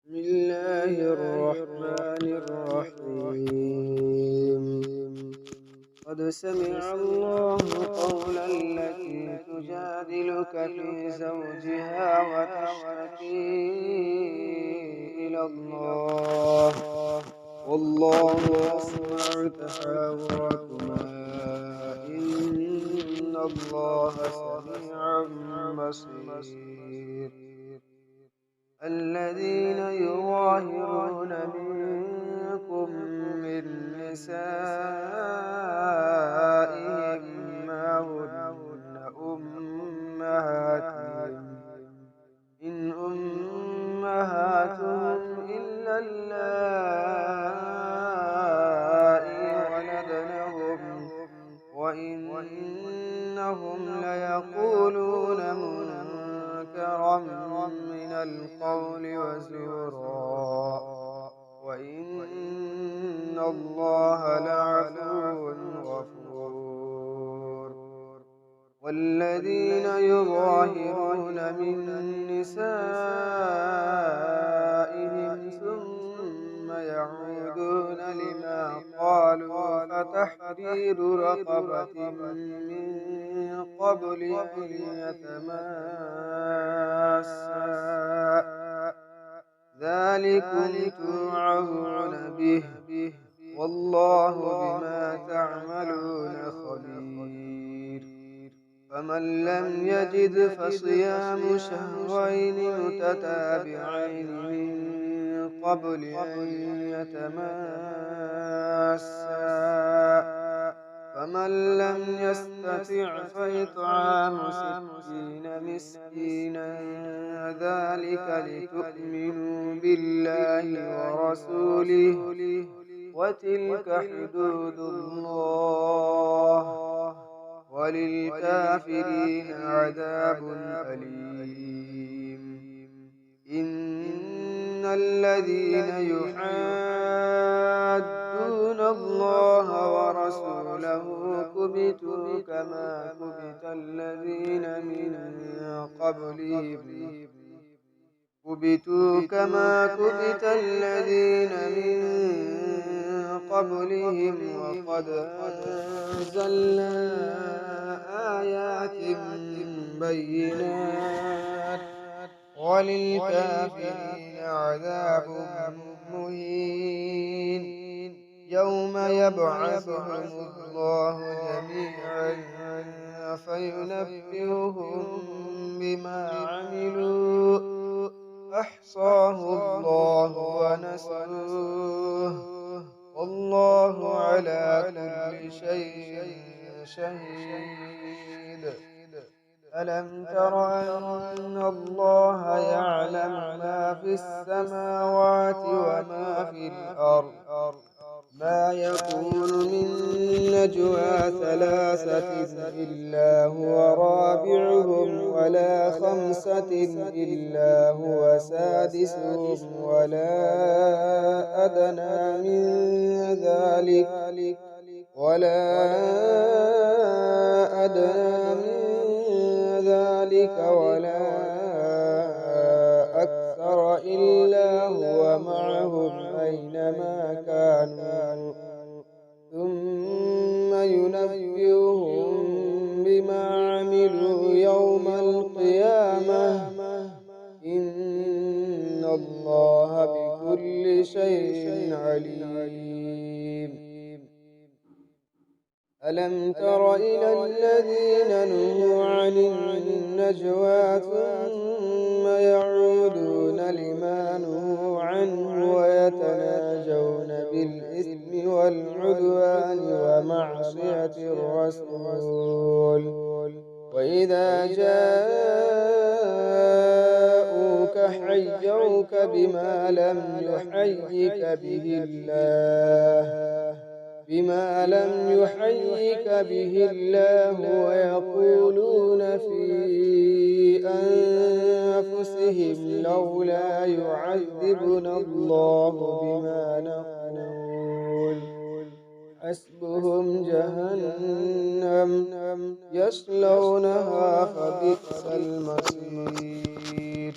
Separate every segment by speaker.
Speaker 1: بسم الله الرحمن الرحيم. قد سمع الله قول التي تجادلك في زوجها وتشتكي إلى الله والله يسمع تحاوركما إن الله سميع بصير. الذين يظاهرون منكم من نسائهم ما هن أمهاتهم إن أمهاتهم إلا اللائي ولدنهم وإنهم ليقولون منكرا من القول وزورا وإن الله لعفو غفور. والذين يظاهرون من نسائهم ثم يعودون لما قالوا فتحرير رقبة من قبل أن يتماسا ذلكم توعظون به والله بما تعملون خبير. فمن لم يجد فصيام شهرين متتابعين من قبل أن يتماسا فمن لم يستطع فإطعام 60 مسكينا ذلك لتؤمنوا بالله ورسوله وتلك حدود الله وللكافرين عذاب أليم. إن الذين يحادون الله ورسوله كبتوا كما كبت الذين من قبلهم وقد أنزلنا آيات بينات وللكافرين عذاب مهين. يوم يبعثهم الله جميعا فينبئهم بما عملوا أحصاه الله ونسوه والله على كل شيء شهيد. ألم تر أن الله يعلم ما في السماوات وما في الأرض ما يكون من نجوى ثلاثة إلا هو رابعهم ولا خمسة إلا هو سادسهم ولا أدنى من ذلك ولا أكثر إلا هو معهم أينما كانوا ثم ينبئهم بما عملوا يوم القيامة إن الله بكل شيء عليم. ألم تر إلى الذين نهوا عن النجوى ثم يعودون لما نهوا عنه ويتناجون بالإثم والعدوان ومعصية الرسول وإذا جاءوك حيوك بما لم يحيك به الله ويقولون في أنفسهم لولا يعذبنا الله بما نقول حسبهم جهنم يصلونها فبئس المصير.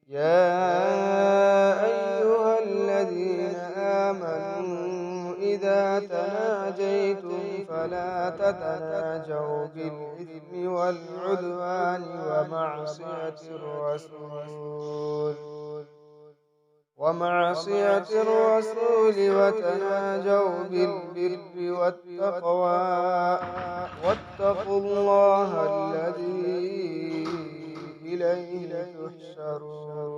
Speaker 1: يا فلا تتناجوا بالإثم والعدوان ومعصية الرسول وتناجوا بالبر والتقوى واتقوا الله الذي إليه تحشرون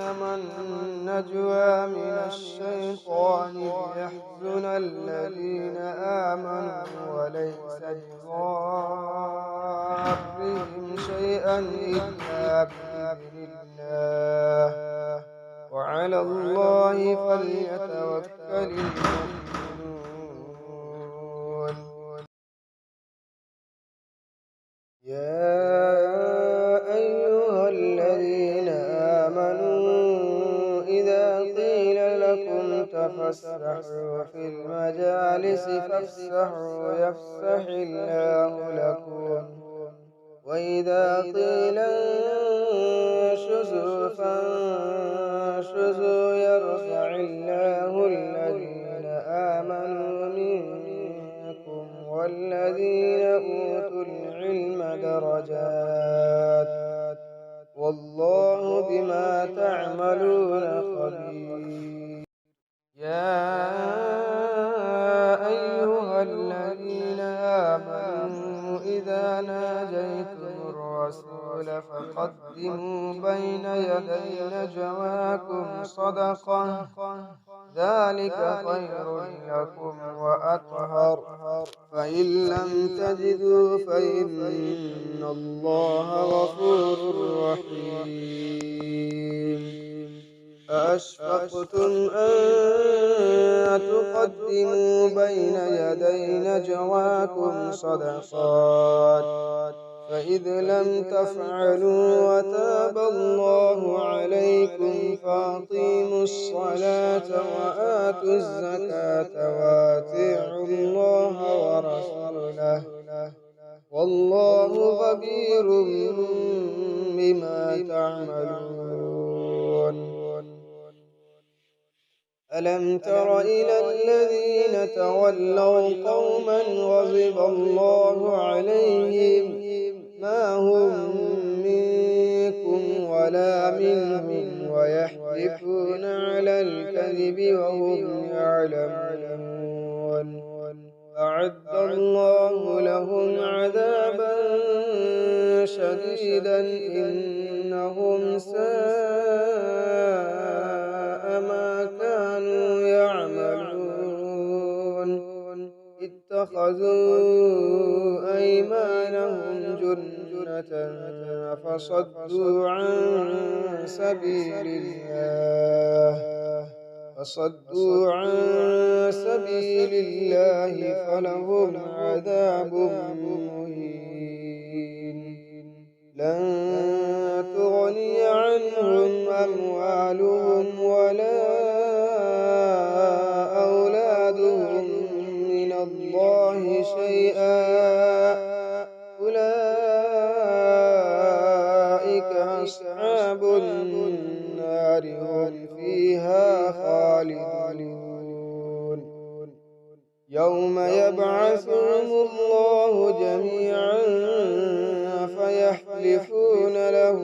Speaker 1: إنما النجوى من الشيطان ليحزن الذين آمنوا وليس بضارهم شيئا إلا بإذن الله وعلى الله فليتوكل المؤمنون يا أيها الذين آمنوا إذا قيل لكم تفسحوا في المجالس فافسحوا يفسح الله لكم وإذا قيل انشزوا فانشزوا يرفع الله الذين آمنوا منكم والذين أوتوا العلم درجات والله بما تعملون خبير يا أيها الذين آمنوا إذا ناجيتم الرسول فقدموا بين يدي نجواكم صدقة ذلك خير لكم وأطهر فإن لم تجدوا فإن الله غفور رحيم أأشفقتم أن تقدموا بين يدي نجواكم صدقات فإذ لم تفعلوا وتاب الله عليكم فأقيموا الصلاة وآتوا الزكاة وأطيعوا الله ورسوله والله خبير بما تعملون ألم تر إلى الذين تولوا قوما غضب الله عليهم ما هم منكم ولا منهم ويحلفون على الكذب وهم يعلمون أعد الله لهم عذابا شديدا إنهم ساء ما كانوا يعملون اتخذوا أيمانهم جنة فصدوا عن سبيل الله فلهم عذاب مهين لن تغني عنهم أموالهم ولا أولادهم من الله شيئا أولئك أصحاب النار هم فيها خالدون يوم يبعثهم الله جميعا فيحلفون له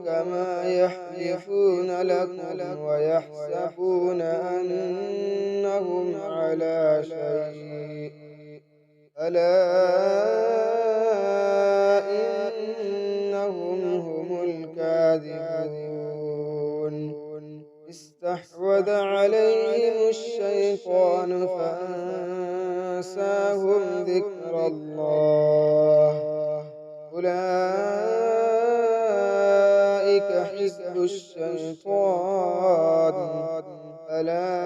Speaker 1: كما يحلفون لكم ويحسبون أنهم على شيء ألا إنهم هم الكاذبون استحوذ عليهم الشيطان فأنساهم ذكر الله أولئك حزب الشيطان ألا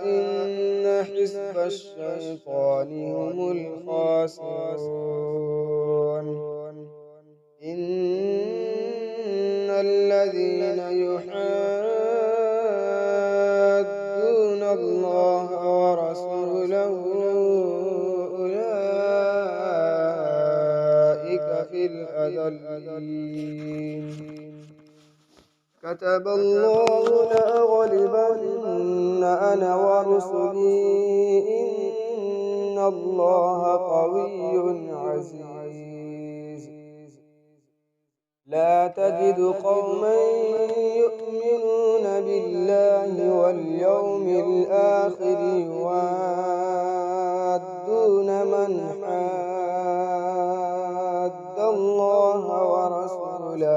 Speaker 1: إن حزب الشيطان هم الخاسرون إن الذين يحادون الله ورسوله أولئك في الأذلين كتب الله لأغلبن أنا ورسلي إن الله قوي عزيز. لا تجد قوما يؤمنون بالله واليوم الآخر يوادون من حاد الله ورسوله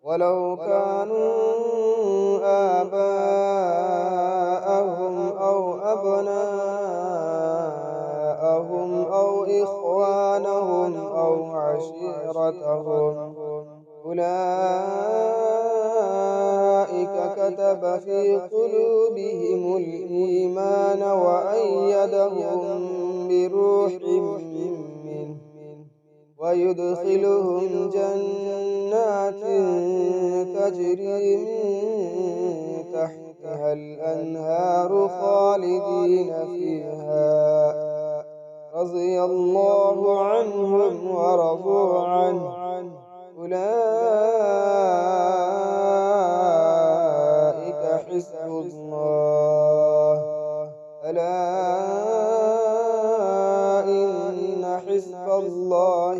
Speaker 1: ولو كانوا آباءهم أو أبناءهم أو إخوانهم أو عشيرتهم أولئك كتب في قلوبهم الإيمان وأيدهم بروح منه ويدخلهم جنات تجري من تحتها الأنهار خالدين فيها رضي الله عنهم ورضوا عنه أولئك حزب الله ألا إن حزب الله